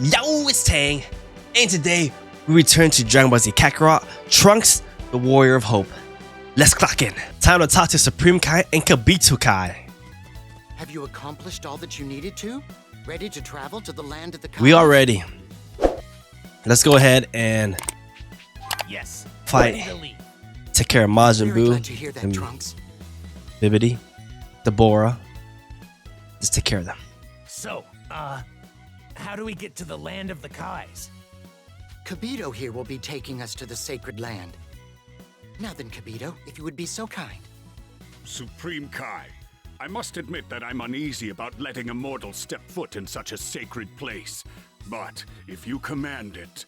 Yo, it's Tang, and today we return to Dragon Ball Z Kakarot, Trunks, the Warrior of Hope. Let's clock in. Time to talk to Supreme Kai and Kabuto Kai. Have you accomplished all that you needed to? Ready to travel to the land of the Kai? We are ready. Let's go ahead and fight. Take care of Majin Very Buu glad to hear that, and Trunks. Bibidi, Deborah. Just take care of them. So, how do we get to the land of the Kais? Kabuto here will be taking us to the sacred land. Now then, Kabuto, if you would be so kind. Supreme Kai, I must admit that I'm uneasy about letting a mortal step foot in such a sacred place. But if you command it...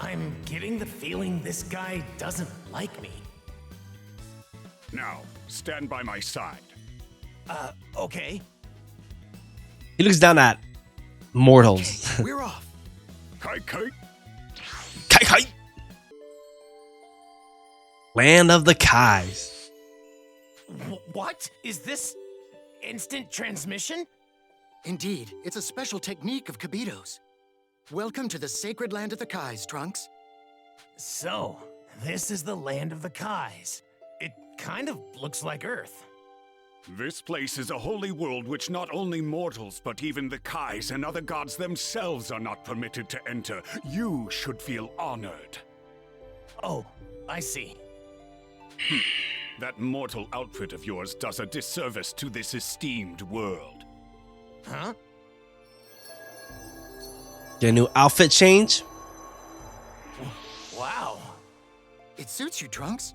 I'm getting the feeling this guy doesn't like me. Now, stand by my side. Okay. He looks down at mortals. We're off. Kai Kai. Kai Kai. Land of the Kais. What? Is this instant transmission? Indeed, it's a special technique of Kabuto's. Welcome to the sacred land of the Kais, Trunks. So, this is the land of the Kais. It kind of looks like Earth. This place is a holy world which not only mortals, but even the Kais and other gods themselves are not permitted to enter. You should feel honored. Oh, I see. That mortal outfit of yours does a disservice to this esteemed world. Huh? Get a new outfit change. Wow. It suits you, Trunks.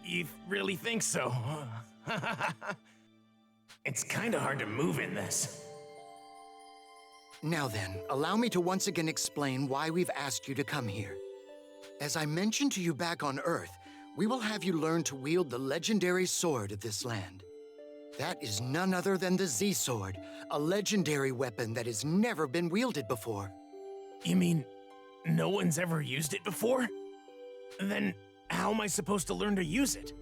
You really think so? It's kind of hard to move in this. Now then, allow me to once again explain why we've asked you to come here. As I mentioned to you back on Earth, we will have you learn to wield the legendary sword of this land. That is none other than the Z-Sword, a legendary weapon that has never been wielded before. You mean no one's ever used it before? Then how am I supposed to learn to use it?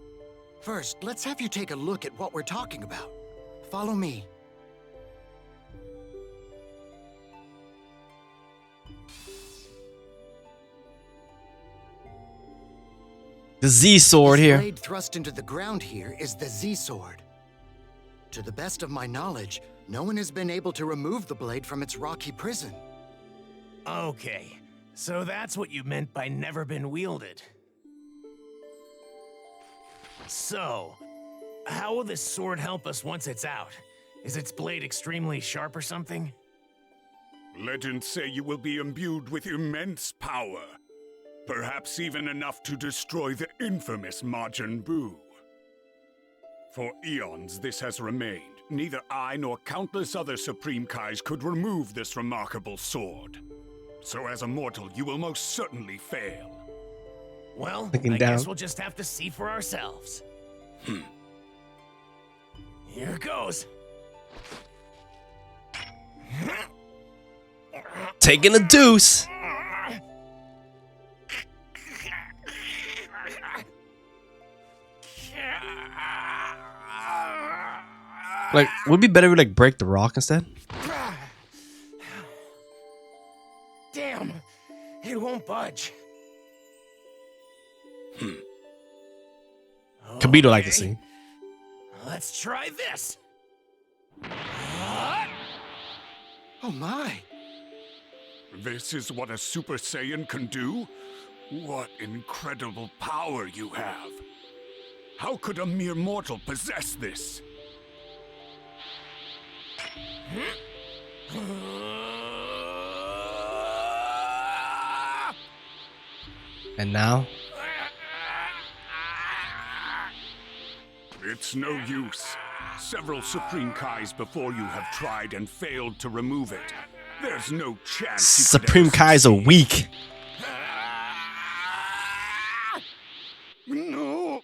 First, let's have you take a look at what we're talking about. Follow me. The Z-Sword This here. blade thrust into the ground here is the Z-Sword. To the best of my knowledge, no one has been able to remove the blade from its rocky prison. Okay, so that's what you meant by never been wielded. So, how will this sword help us once it's out? Is its blade extremely sharp or something? Legends say you will be imbued with immense power. Perhaps even enough to destroy the infamous Majin Buu. For eons, this has remained. Neither I nor countless other Supreme Kais could remove this remarkable sword. So as a mortal, you will most certainly fail. Well, Looking I down. guess we'll just have to see for ourselves. Here goes. Taking a deuce. Like, would it be better if we like break the rock instead? Damn, it won't budge. Kabuto like to Okay, see. Let's try this. Oh my! This is what a Super Saiyan can do? What incredible power you have! How could a mere mortal possess this? And now, It's no use. Several Supreme Kais before you have tried and failed to remove it. There's no chance you could Supreme ever Kais are succeed. weak. No!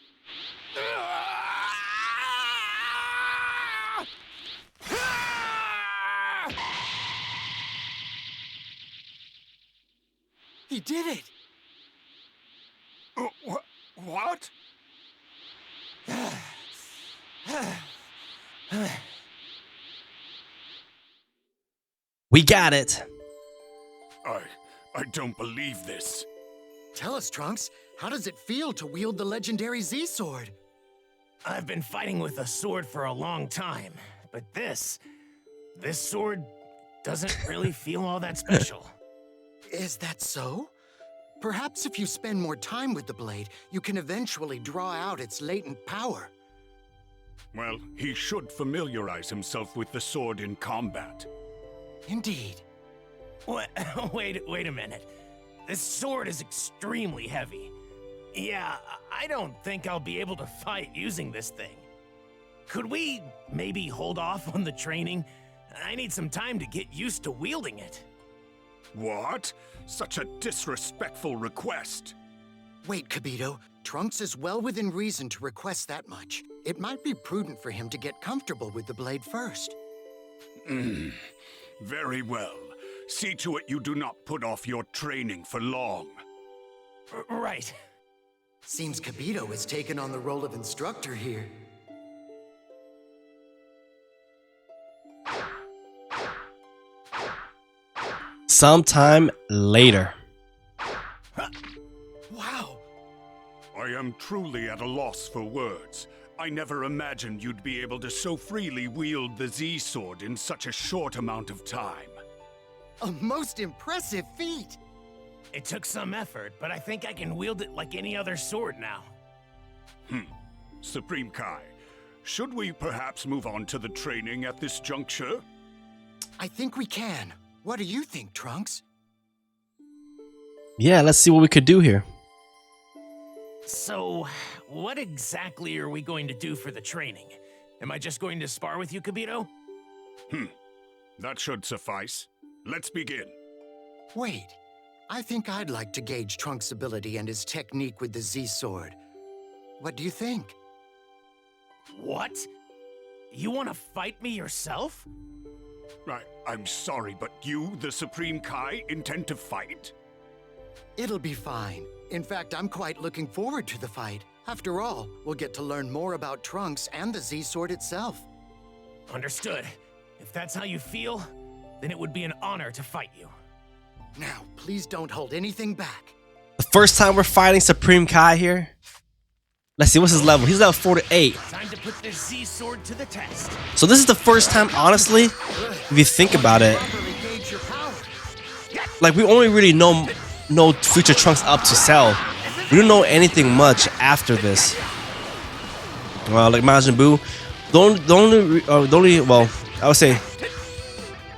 He did it! What? We got it. I don't believe this. Tell us, Trunks, how does it feel to wield the legendary Z-Sword? I've been fighting with a sword for a long time, but this sword doesn't really feel all that special. Is that so? Perhaps if you spend more time with the blade, you can eventually draw out its latent power. Well, he should familiarize himself with the sword in combat. Indeed. What? Wait a minute. This sword is extremely heavy. Yeah, I don't think I'll be able to fight using this thing. Could we maybe hold off on the training? I need some time to get used to wielding it. What? Such a disrespectful request. Wait, Kabito. Trunks is well within reason to request that much. It might be prudent for him to get comfortable with the blade first. Very well. See to it you do not put off your training for long. Right. Seems Kabito has taken on the role of instructor here. Sometime later. Wow! I am truly at a loss for words. I never imagined you'd be able to so freely wield the Z-Sword in such a short amount of time. A most impressive feat! It took some effort, but I think I can wield it like any other sword now. Supreme Kai, should we perhaps move on to the training at this juncture? I think we can. What do you think, Trunks? Yeah, let's see what we could do here. So, what exactly are we going to do for the training? Am I just going to spar with you, Kabito? That should suffice. Let's begin. Wait. I think I'd like to gauge Trunks' ability and his technique with the Z-Sword. What do you think? What? You want to fight me yourself? I'm sorry, but you, the Supreme Kai, intend to fight? It'll be fine. In fact, I'm quite looking forward to the fight. After all, we'll get to learn more about Trunks and the Z-Sword itself. Understood. If that's how you feel, then it would be an honor to fight you. Now, please don't hold anything back. The first time we're fighting Supreme Kai here. Let's see, what's his level? He's level 48. Time to put this Z-Sword to the test. So this is the first time, honestly, if you think about it, Properly gauge your power. like we only really know future Trunks up to Cell. We don't know anything much after this. Like Majin Buu, well, I would say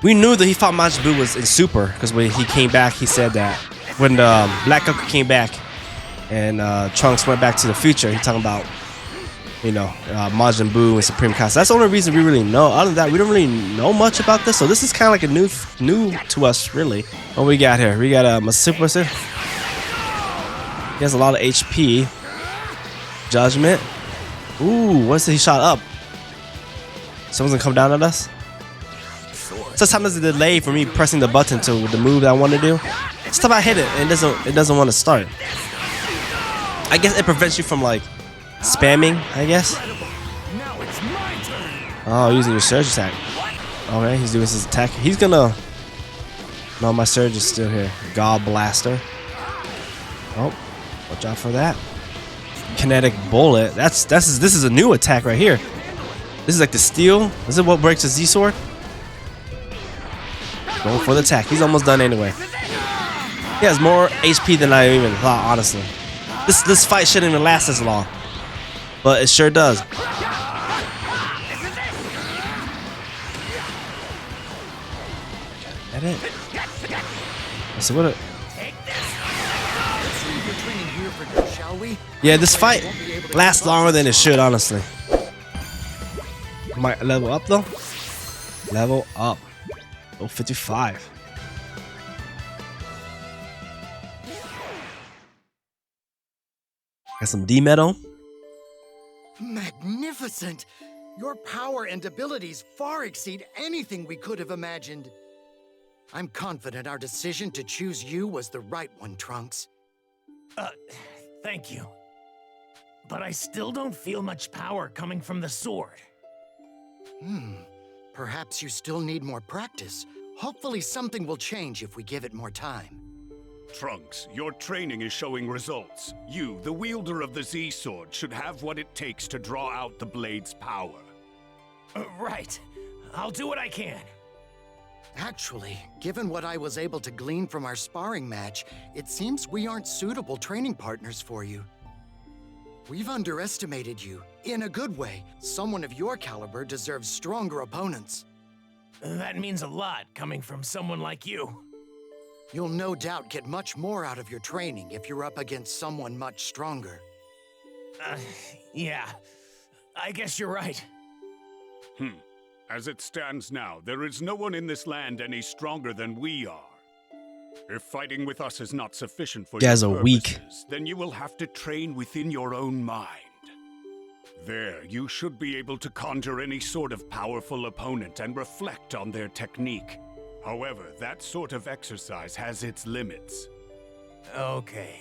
we knew that he fought Majin Buu was in Super because when he came back, he said that when Black Goku came back and Trunks went back to the future, he's talking about, you know, Majin Buu and Supreme Kai. So that's the only reason we really know. Other than that, we don't really know much about this. So this is kind of like a new to us, really. What we got here? We got a Super. He has a lot of HP. Judgment. Ooh, what's it? He shot up. Someone's gonna come down at us. Sometimes there's a delay for me pressing the button to the move that I want to do. Stuff I hit it and it doesn't want to start. I guess it prevents you from like spamming, I guess. Now it's my turn. Oh, using your surge attack. Okay, he's doing his attack. He's gonna. No, my surge is still here. God Blaster. Oh, watch out for that. Kinetic Bullet. This is a new attack right here. This is like the steel. Is it what breaks the Z-Sword? Going for the attack. He's almost done anyway. He has more HP than I even thought, honestly. This fight shouldn't even last as long, but it sure does. That it? Let's see what. Shall we? Yeah, this fight lasts longer than it should, honestly. Might level up though. Level up. Oh, 55. Got some D metal. Magnificent! Your power and abilities far exceed anything we could have imagined. I'm confident our decision to choose you was the right one, Trunks. Thank you. But I still don't feel much power coming from the sword. Perhaps you still need more practice, Hopefully something will change if we give it more time. Trunks, your training is showing results. You, the wielder of the Z-Sword, should have what it takes to draw out the blade's power. Right. I'll do what I can. Actually, given what I was able to glean from our sparring match, it seems we aren't suitable training partners for you. We've underestimated you. In a good way. Someone of your caliber deserves stronger opponents. That means a lot coming from someone like you. You'll no doubt get much more out of your training if you're up against someone much stronger. Yeah. I guess you're right. As it stands now, there is no one in this land any stronger than we are. If fighting with us is not sufficient for You guys your are weak. purposes, then you will have to train within your own mind. There, you should be able to conjure any sort of powerful opponent and reflect on their technique. However, that sort of exercise has its limits. Okay.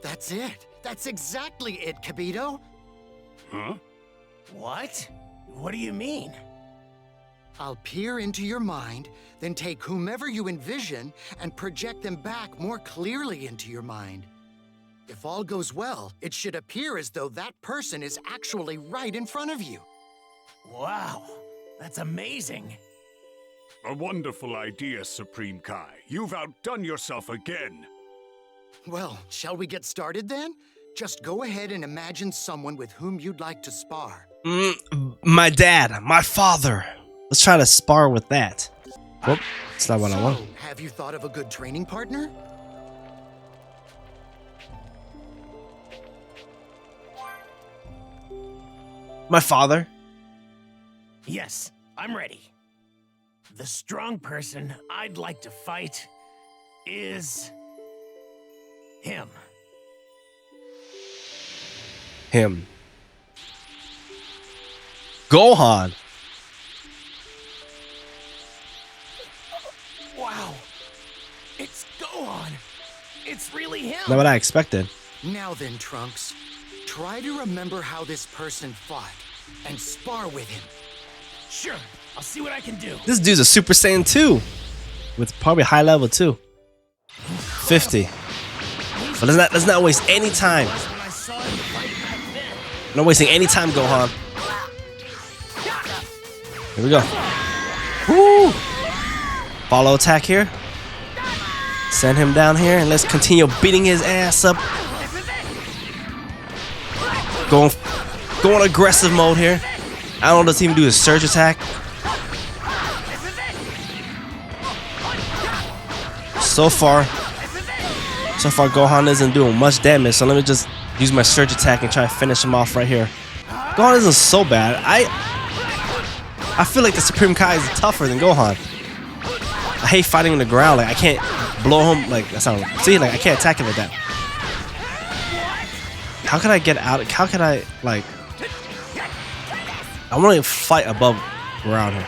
That's it. That's exactly it, Kabito. Huh? What? What do you mean? I'll peer into your mind, then take whomever you envision and project them back more clearly into your mind. If all goes well, it should appear as though that person is actually right in front of you. Wow. That's amazing. A wonderful idea, Supreme Kai. You've outdone yourself again. Well, shall we get started then? Just go ahead and imagine someone with whom you'd like to spar. My dad, my father. Let's try to spar with that. Whoop, that's not what I want. So, have you thought of a good training partner? My father. Yes, I'm ready. The strong person I'd like to fight is him. Him. Gohan. Wow. It's Gohan. It's really him. Not what I expected. Now then, Trunks, try to remember how this person fought and spar with him. Sure. I'll see what I can do. This dude's a Super Saiyan 2. With probably high level too. 50. But let's not waste any time. When I saw you fight back then. Not wasting any time, Gohan. Here we go. Woo! Follow attack here. Send him down here and let's continue beating his ass up. Going aggressive mode here. I don't know, does he even do his surge attack? So far Gohan isn't doing much damage, so let me just use my surge attack and try to finish him off right here. Gohan isn't so bad. I feel like the Supreme Kai is tougher than Gohan. I hate fighting on the ground. Like I can't blow him. Like that's not. See, like I can't attack him like that. How can I get out? How can I like? I want to fight above ground here.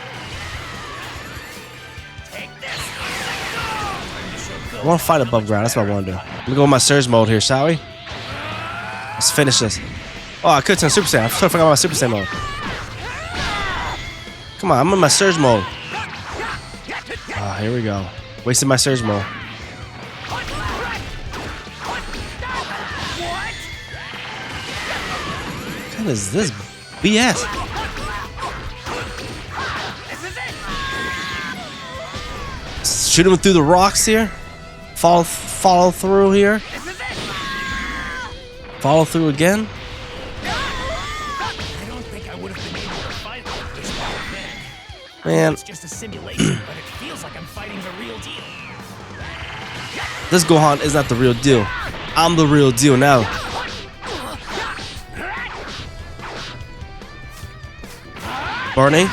I want to fight above ground. That's what I want to do. Let me go with my surge mode here, shall we? Let's finish this. Oh, I could turn Super Saiyan. I totally forgot about my Super Saiyan mode. Come on, I'm in my surge mode. Ah, here we go. Wasted my surge mode. What is this BS? Shoot him through the rocks here. Follow through here. Follow through again. I don't think I would have been able to fight like this back then. Man, It's just a simulation, but it feels like I'm fighting the real deal. this Gohan is not the real deal. I'm the real deal now. Barney.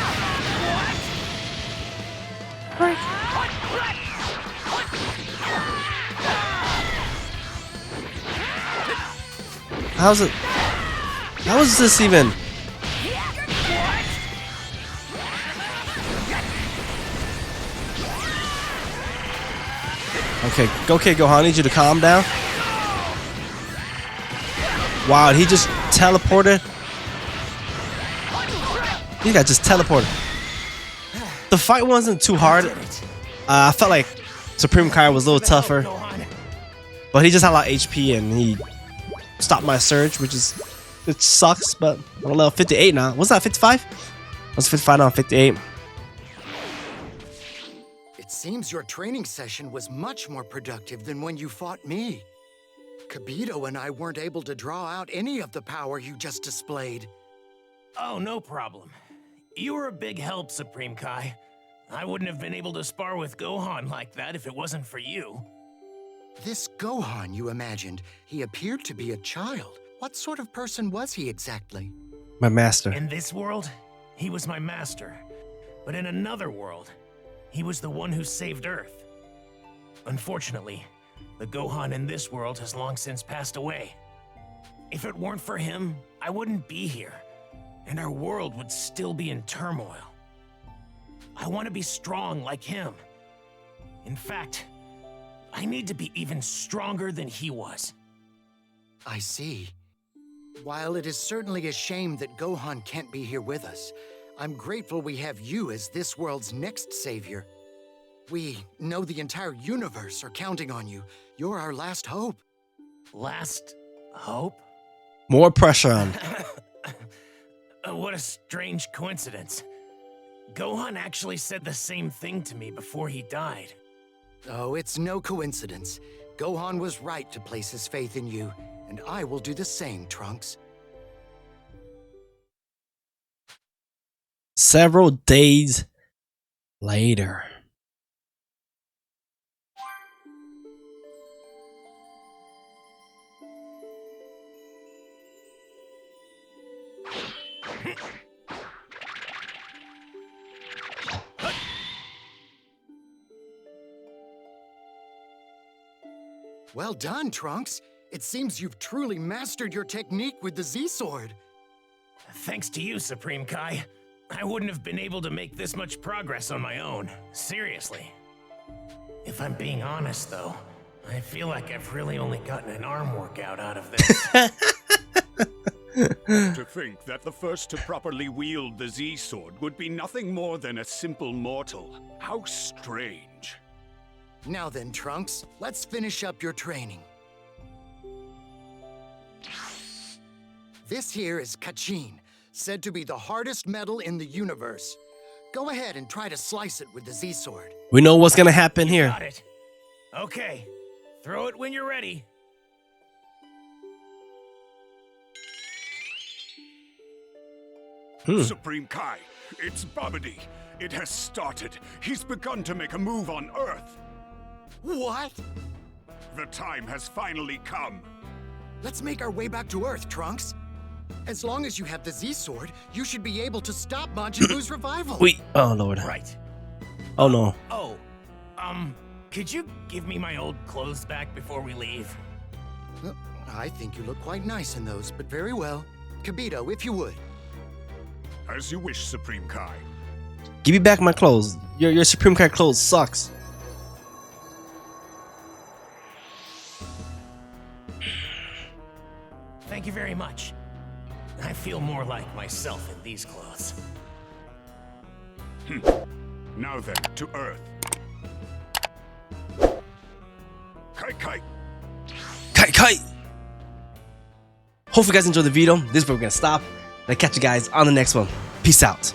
How's it? How is this even? Okay, Gohan, I need you to calm down. Wow, he just teleported. He got just teleported. The fight wasn't too hard. I felt like Supreme Kai was a little tougher, but he just had a lot of HP and he stopped my surge, which sucks. But I'm on level 58 now. What's that? 55? I was 55 now. 58. It seems your training session was much more productive than when you fought me. Kabuto and I weren't able to draw out any of the power you just displayed. Oh, no problem. You were a big help, Supreme Kai. I wouldn't have been able to spar with Gohan like that if it wasn't for you. This Gohan you imagined, he appeared to be a child. What sort of person was he exactly? My master. In this world, he was my master. But in another world, he was the one who saved Earth. Unfortunately, the Gohan in this world has long since passed away. If it weren't for him, I wouldn't be here, and our world would still be in turmoil. I want to be strong like him. In fact, I need to be even stronger than he was. I see. While it is certainly a shame that Gohan can't be here with us, I'm grateful we have you as this world's next savior. We know the entire universe are counting on you. You're our last hope. Last hope? More pressure on. What a strange coincidence. Gohan actually said the same thing to me before he died. Oh, it's no coincidence. Gohan was right to place his faith in you, and I will do the same, Trunks. Several days later. Well done, Trunks. It seems you've truly mastered your technique with the Z-Sword. Thanks to you, Supreme Kai. I wouldn't have been able to make this much progress on my own. Seriously. If I'm being honest, though, I feel like I've really only gotten an arm workout out of this. To think that the first to properly wield the Z-Sword would be nothing more than a simple mortal. How strange. Now then, Trunks, let's finish up your training. This here is Kachin, said to be the hardest metal in the universe. Go ahead and try to slice it with the Z-Sword. We know what's gonna happen here. Got it. Okay. Throw it when you're ready. Supreme Kai, it's Babidi. It has started. He's begun to make a move on Earth. What? The time has finally come. Let's make our way back to Earth, Trunks. As long as you have the Z-Sword, you should be able to stop Majin Buu's revival. Wait, oh Lord. Right. Oh no. Oh, could you give me my old clothes back before we leave? Well, I think you look quite nice in those, but very well. Kabuto, if you would. As you wish, Supreme Kai. Give me back my clothes. Your Supreme Kai clothes sucks. Thank you very much. I feel more like myself in these clothes. Now then, to Earth. Kai Kai. Kai Kai. Hope you guys enjoyed the video. This is where we're gonna stop. And I'll catch you guys on the next one. Peace out.